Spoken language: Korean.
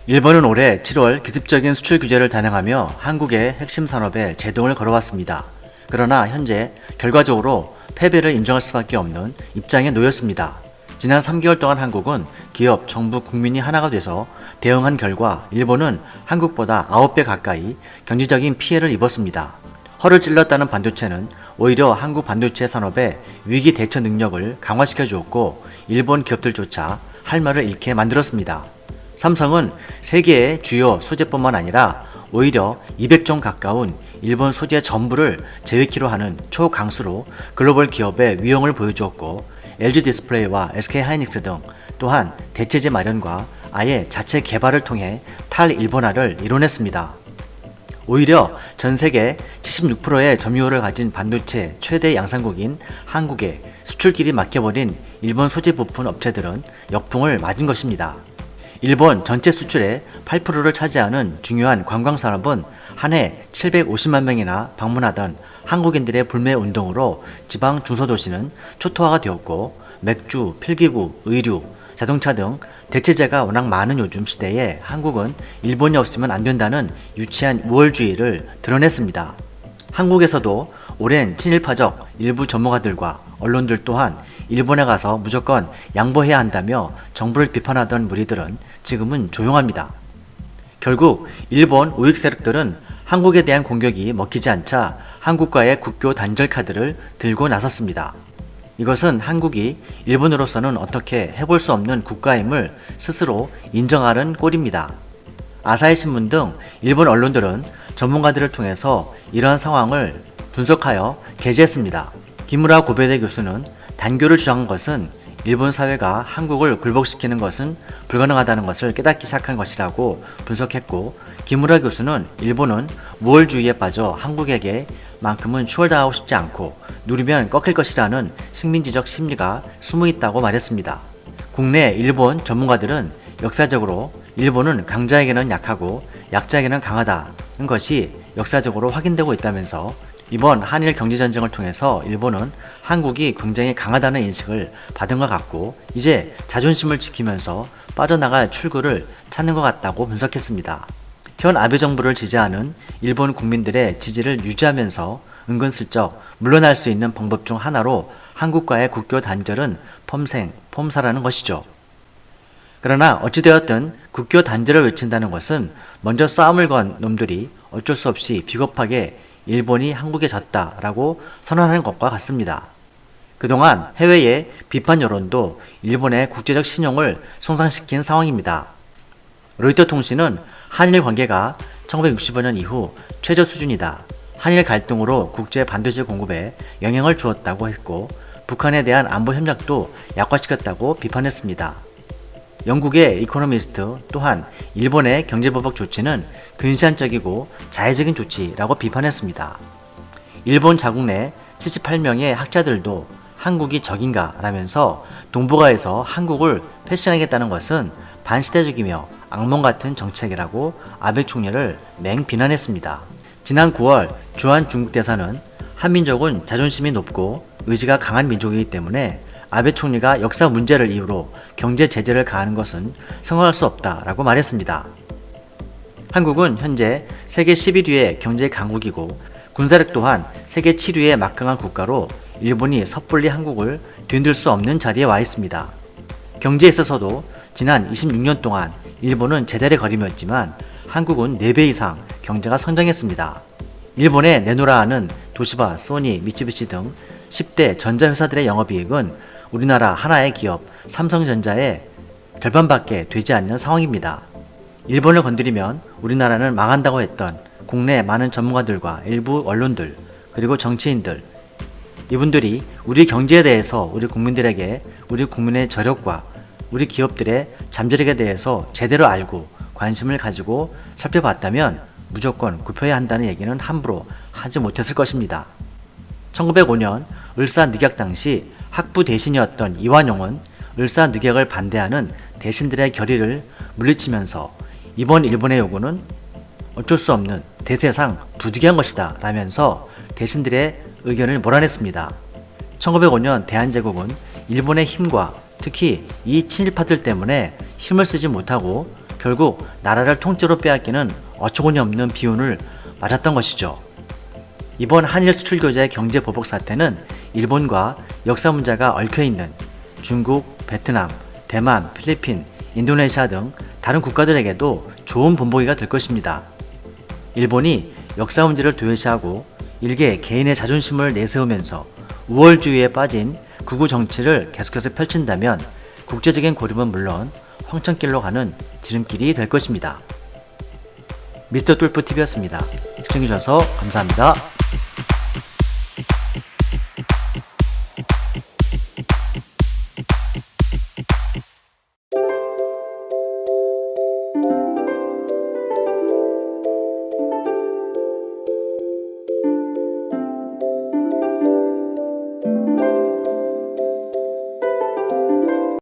일본은 올해 7월 기습적인 수출 규제를 단행하며 한국의 핵심 산업에 제동을 걸어왔습니다. 그러나 현재 결과적으로 패배를 인정할 수밖에 없는 입장에 놓였습니다. 지난 3개월 동안 한국은 기업, 정부, 국민이 하나가 돼서 대응한 결과 일본은 한국보다 9배 가까이 경제적인 피해를 입었습니다. 허를 찔렀다는 반도체는 오히려 한국 반도체 산업의 위기 대처 능력을 강화시켜 주었고 일본 기업들조차 할 말을 잃게 만들었습니다. 삼성은 세계의 주요 소재뿐만 아니라 오히려 200종 가까운 일본 소재 전부를 재위키로 하는 초강수로 글로벌 기업의 위용을 보여주었고 LG 디스플레이와 SK 하이닉스 등 또한 대체제 마련과 아예 자체 개발을 통해 탈일본화를 이뤄냈습니다. 오히려 전 세계 76%의 점유율을 가진 반도체 최대 양산국인 한국에 수출길이 막혀버린 일본 소재 부품 업체들은 역풍을 맞은 것입니다. 일본 전체 수출의 8%를 차지하는 중요한 관광산업은 한 해 750만 명이나 방문하던 한국인들의 불매 운동으로 지방 중소도시는 초토화가 되었고 맥주, 필기구, 의류, 자동차 등 대체재가 워낙 많은 요즘 시대에 한국은 일본이 없으면 안 된다는 유치한 우월주의를 드러냈습니다. 한국에서도 오랜 친일파적 일부 전문가들과 언론들 또한 일본에 가서 무조건 양보해야 한다며 정부를 비판하던 무리들은 지금은 조용합니다. 결국 일본 우익 세력들은 한국에 대한 공격이 먹히지 않자 한국과의 국교 단절 카드를 들고 나섰습니다. 이것은 한국이 일본으로서는 어떻게 해볼 수 없는 국가임을 스스로 인정하는 꼴입니다. 아사히 신문 등 일본 언론들은 전문가들을 통해서 이러한 상황을 분석하여 게재했습니다. 기무라 고베대 교수는 단교를 주장한 것은 일본 사회가 한국을 굴복시키는 것은 불가능하다는 것을 깨닫기 시작한 것이라고 분석했고, 기무라 교수는 일본은 우월주의에 빠져 한국에게 만큼은 추월당하고 싶지 않고 누리면 꺾일 것이라는 식민지적 심리가 숨어 있다고 말했습니다. 국내 일본 전문가들은 역사적으로 일본은 강자에게는 약하고 약자에게는 강하다는 것이 역사적으로 확인되고 있다면서 이번 한일 경제전쟁을 통해서 일본은 한국이 굉장히 강하다는 인식을 받은 것 같고 이제 자존심을 지키면서 빠져나갈 출구를 찾는 것 같다고 분석했습니다. 현 아베 정부를 지지하는 일본 국민들의 지지를 유지하면서 은근슬쩍 물러날 수 있는 방법 중 하나로 한국과의 국교 단절은 폼사라는 것이죠. 그러나 어찌되었든 국교 단절을 외친다는 것은 먼저 싸움을 건 놈들이 어쩔 수 없이 비겁하게 일본이 한국에 졌다라고 선언하는 것과 같습니다. 그동안 해외의 비판 여론도 일본의 국제적 신용을 손상시킨 상황입니다. 로이터 통신은 한일 관계가 1965년 이후 최저 수준이다. 한일 갈등으로 국제 반도체 공급에 영향을 주었다고 했고 북한에 대한 안보 협력도 약화시켰다고 비판했습니다. 영국의 이코노미스트 또한 일본의 경제보복 조치는 근시안적이고 자해적인 조치라고 비판했습니다. 일본 자국 내 78명의 학자들도 한국이 적인가 라면서 동북아에서 한국을 패싱하겠다는 것은 반시대적이며 악몽 같은 정책이라고 아베 총리를 맹비난했습니다. 지난 9월 주한 중국 대사는 한민족은 자존심이 높고 의지가 강한 민족이기 때문에 아베 총리가 역사 문제를 이유로 경제 제재를 가하는 것은 성공할 수 없다라고 말했습니다. 한국은 현재 세계 11위의 경제 강국이고 군사력 또한 세계 7위의 막강한 국가로 일본이 섣불리 한국을 뒤흔들 수 없는 자리에 와 있습니다. 경제에 있어서도 지난 26년 동안 일본은 제자리걸음이었지만 한국은 4배 이상 경제가 성장했습니다. 일본에 내놓으라 하는 도시바, 소니, 미쓰비시 등 10대 전자회사들의 영업이익은 우리나라 하나의 기업 삼성전자의 절반밖에 되지 않는 상황입니다. 일본을 건드리면 우리나라는 망한다고 했던 국내 많은 전문가들과 일부 언론들 그리고 정치인들, 이분들이 우리 경제에 대해서 우리 국민들에게 우리 국민의 저력과 우리 기업들의 잠재력에 대해서 제대로 알고 관심을 가지고 살펴봤다면 무조건 굽혀야 한다는 얘기는 함부로 하지 못했을 것입니다. 1905년 을사늑약 당시 학부 대신이었던 이완용은 을사늑약을 반대하는 대신들의 결의를 물리치면서 이번 일본의 요구는 어쩔 수 없는 대세상 부득이한 것이다 라면서 대신들의 의견을 몰아냈습니다. 1905년 대한제국은 일본의 힘과 특히 이 친일파들 때문에 힘을 쓰지 못하고 결국 나라를 통째로 빼앗기는 어처구니 없는 비운을 맞았던 것이죠. 이번 한일 수출 규제 경제 보복 사태는 일본과 역사 문제가 얽혀있는 중국, 베트남, 대만, 필리핀, 인도네시아 등 다른 국가들에게도 좋은 본보기가 될 것입니다. 일본이 역사 문제를 도외시하고 일개 개인의 자존심을 내세우면서 우월주의에 빠진 극우 정치를 계속해서 펼친다면 국제적인 고립은 물론 황천길로 가는 지름길이 될 것입니다. 미스터 뚫프TV였습니다. 시청해주셔서 감사합니다.